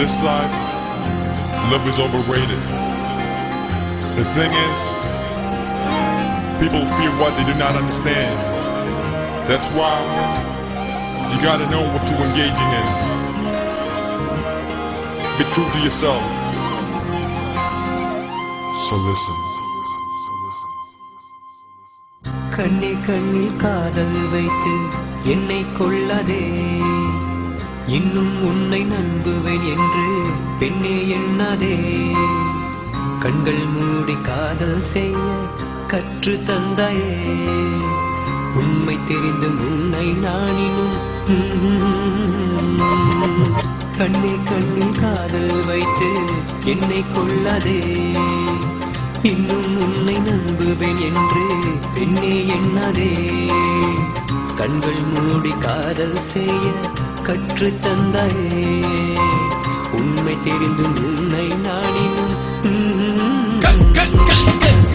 this life, love is overrated. The thing is, people fear what they do not understand. That's why you gotta know what you're engaging in. Be true to yourself. So listen. கண்ணே கண்ணில் காதல் வைத்து என்னை கொள்ளாதே, இன்னும் உன்னை நம்புவேன் என்று பெண்ணே எண்ணாதே. கண்கள் மூடி காதல் செய்ய கற்று தந்தாயே, உண்மை தெரிந்தும் உன்னை நானினும். கண்ணே கண்ணில் காதல் வைத்து என்னை கொள்ளாதே, இன்னும் உன்னை நம்புவேன் என்று பெண்ணே எண்ணாதே. கண்கள் மூடி காதல் செய்ய கற்று தந்தாயே, உண்மை தெரிந்தும் உன்னை நானினும்.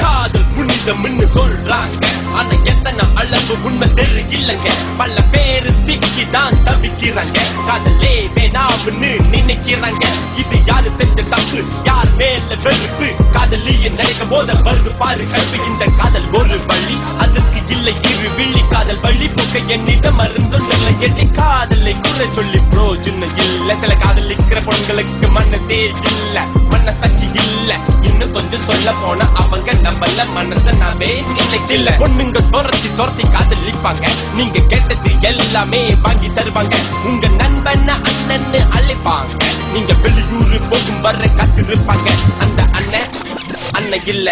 காதல் புனிதம்னு சொல்றாங்க, ஆனா எத்தனை அளவு உண்மை தெரியலங்க. பல பேரு சிக்கிதான் தவிக்கிறாங்க, காதலே வேணாம்னு நினைக்கிறாங்க. இது யாரு செஞ்ச தப்பு, யார் மேல வெறுப்பு, காதலிய நினைக்கும் போத வருது பாரு கல்வி. இந்த காதல் ஒரு வழி, அதற்கு இல்லை இரு விழி. காதல் வழி போக்க என்னிடம் மருந்துள்ள எண்ணி காதலை குறை சொல்லி பிரோஜனம் இல்ல. சில காதலிக்கிற பொண்களுக்கு மனசே இல்ல, மனசாட்சி இல்ல. இன்னும் கொஞ்சம் சொல்ல போனா அவங்க நம்மள மனசனாவே இல்லை. சில பொண்ணுங்க துரத்தி காதலிப்பாங்க, நீங்க கேட்டது எல்லாமே வாங்கி தருவாங்க. உங்க நண்பன அண்ணன்னு அழைப்பாங்க, நீங்க வெளியூரு போகும் வர காத்திருப்பாங்க. அந்த அண்ணன் இல்ல.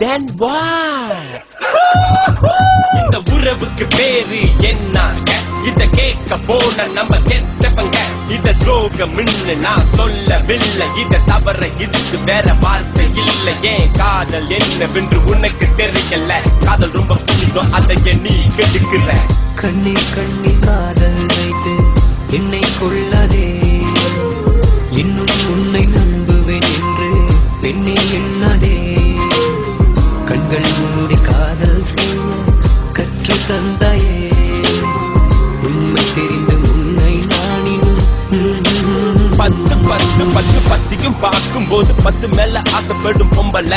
Then what? இந்த உறவுக்கு பேரு என்னங்க? இத கேட்க போன நம்ம கெட்டவங்க. இத துரோகம்னு நான் சொல்லவில்லை, இத தவற இதுக்கு வேற வார்த்தை இல்லை. ஏன் காதல் என்னவென்று உனக்கு தெரியல? காதல் ரொம்ப புனிதம், அதை நீ கெடுக்கிற. கண்ணே கண்ணில் காதல் வைத்து என்னை கொள்ளாதே, இன்னும் உன்னை நம்புவேன் என்று பெண்ணே எண்ணாதே. கண்கள் மூடி காதல் செய்ய கற்று தந்தாயே, உண்மை தெரிந்து உன்னை நானினும். பத்தியும் பார்க்கும் போது 10 மேல ஆசைப்படும் பொம்பல.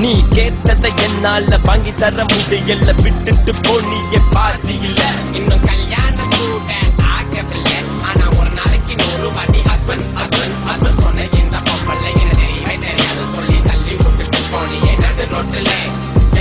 நீ கேட்டதை என்னால வாங்கி தர முடியல, விட்டுட்டு போனியே பாதி இல்ல. இன்னும் கல்யாணம் கூட ஆகவில்லை, ஆனா ஒரு நாளைக்கு 100 வாட்டி ஹஸ்பண்ட் சொன்ன இந்த பொம்பளை என்ன தெரியவே தெரியாது சொல்லி தள்ளி விட்டுட்டு போனியே நடு ரோட்டுல.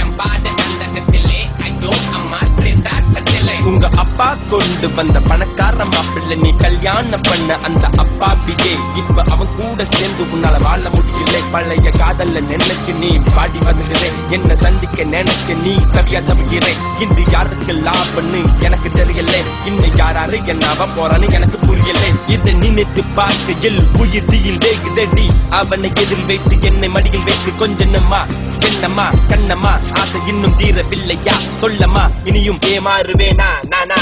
என் பாட்டு கண்டத்திலே ஐயோ அம்மா திண்டாட்டத்திலே. உங்க அப்பா கொண்டு வந்த பணக்கார மாப்பிள்ளை, நீ கல்யாணம் பண்ண அந்த அப்பாவியே இப்ப அவன் கூட சேர்ந்து உன்னால வாழ முடியல. பழைய காதல்ல நினைச்சு நீ பாடி வந்துடுற, என்ன சந்திக்க நினைக்க நீ கவியா தவிக்கிறேன். இன்று யாருக்கு லாபம்னு எனக்கு தெரியல, இன்னும் யாராரு என்ன போறான்னு எனக்கு புரியல. இதை நினைத்து பார்க்கையில் உயிர் தீயில் வேகுதடி. அவனை எதில் வைத்து என்னை மடியில் வைத்து கொஞ்சமா என்னம்மா கண்ணம்மா ஆசை இன்னும் தீரவில்லையா? சொல்லம்மா இனியும் ஏமாறுவேனா நானா?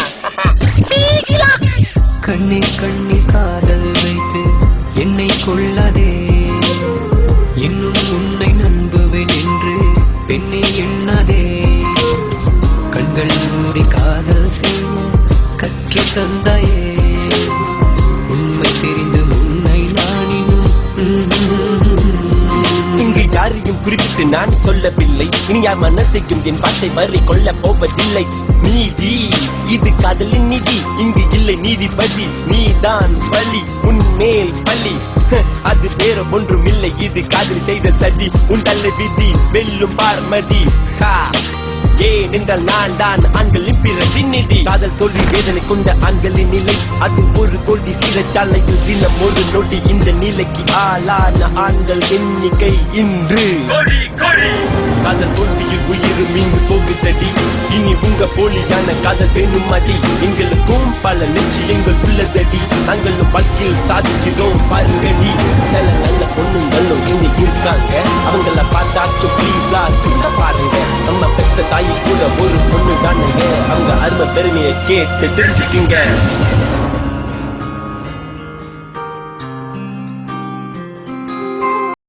கண்ணே கண்ணில் காதல் வைத்து என்னை கொள்ளாதே, இன்னும் உன்னை நம்புவேன் என்று பெண்ணே எண்ணாதே. கண்கள் மூடி காதல் செய்ய கற்று தந்தாயே, உண்மை தெரிந்து உன்னை நானினும். இங்கு யாரையும் குறிப்பிட்டு நான் சொல்லவில்லை, இனி யார் மனத்தையும் என் வார்த்தை வரை கொள்ள போவதில்லை. நீதி இது காதலின் நீதி, இங்கு இல்லை நீதிபதி. நீதான் பலி, உன்மேல் பலி, அது வேற ஒன்றும் இல்லை. இது காதல் செய்த சதி, உன் தள்ள விதி வெல்லும் பார்மதி. ஏன் என்றால் நான் தான் ஆண்களின் பிரதிநிதி. காதல் தோல்வி வேதனை கொண்ட ஆண்களின் நிலை, அது ஒரு கோடி சிறைச்சாலையில் தினம் ஒரு நொடி. இந்த நிலைக்கு ஆளான ஆண்கள் எண்ணிக்கை இன்று காதல் தோல்வியில் உயிர் மீண்டு போகுதடி. இனி உங்க போலியான காதல் வேணும் அடி. எங்களுக்கும் பல லட்சியங்கள் உள்ளதடி, நாங்களும் வாழ்க்கையில் சாதிக்கிறோம் பாருங்கடி. சில நல்ல பொண்ணுங்களும் இங்க இருக்காங்க, அவங்கள பார்த்தாச்சும் ப்ளீஸா திரும்ப பாருங்க. நம்ம பெற்ற தாய் கூட ஒரு பொண்ணு தானுங்க, அவங்க அருமை பெருமையை கேட்டு தெரிஞ்சுக்குங்க.